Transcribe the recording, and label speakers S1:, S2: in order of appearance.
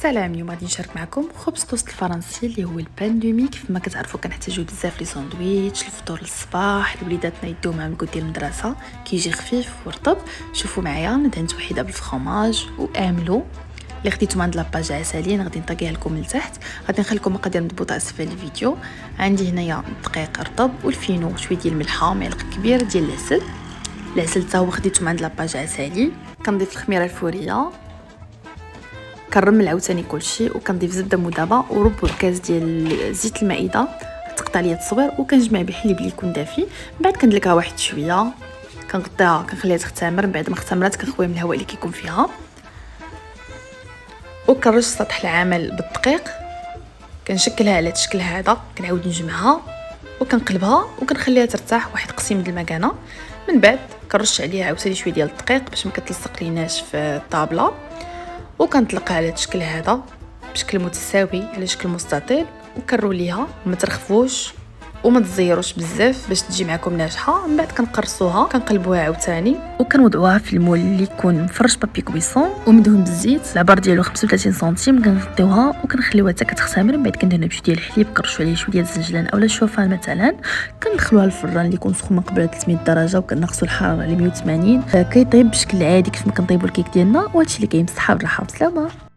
S1: سلام. اليوم غادي نشارك معكم خبز توست الفرنسي اللي هو البان دومي. كيف ما كتعرفوا كنحتاجو بزاف لي ساندويتش الفطور الصباح، الوليداتنا يديو مع الكود ديال المدرسه كيجي خفيف ورطب. شوفوا معايا، ندهنت وحده بالفرماج واملو اللي خديتو عند لاباج عسلين، غادي نطيقيها لكم لتحت. غادي نخليكم مقادير مضبوطه اسفل الفيديو. عندي هنايا الدقيق رطب والفينو، شويه ديال الملحه، معلقه كبير ديال العسل حتى هو خديتو عند لاباج عسلي. كنضيف الخميره الفوريه، كنرمل عاوتاني كلشي، وكنضيف زبده مذابه وربع كاس ديال زيت المائده تقطعيه صغير، وكنجمع بحليب اللي يكون دافي. من بعد كندلكها واحد شويه، كنغطيها كنخليها تختمر. من بعد ما اختمرات كنخويها من الهواء اللي كيكون فيها، وكنرش سطح العمل بالدقيق. كنشكلها على الشكل هذا، كنعاود نجمعها وكنقلبها وكنخليها ترتاح واحد قسيم د المكانه. من بعد كنرش عليها عاوتاني شويه ديال الدقيق باش ما كتلصق ليناش في الطابله، وكنطلقها على الشكل هذا بشكل متساوي على شكل مستطيل، وكنروليها. ما ترخفوش وما تزيروش بزاف باش تجي معكم ناجحه. من بعد كنقرصوها، كنقلبوها عاوتاني، وكنوضعوها في المول اللي يكون مفرش بابي كويسون ومدهون بالزيت. العبار ديالو 35 سنتيم. كنغطيوها وكنخليوها حتى كتختمر. من بعد كندهنها بشويه ديال الحليب، كنرشوا عليه شويه ديال الزنجلان اولا الشوفان مثلا. كندخلوها للفران اللي يكون سخون من قبل 300 درجه، وكنقصوا الحراره ل 180. كيطيب بشكل عادي كيف ما كنطيبوا الكيك ديالنا. وهادشي اللي كاين. بالصحه والراحه والسلامه.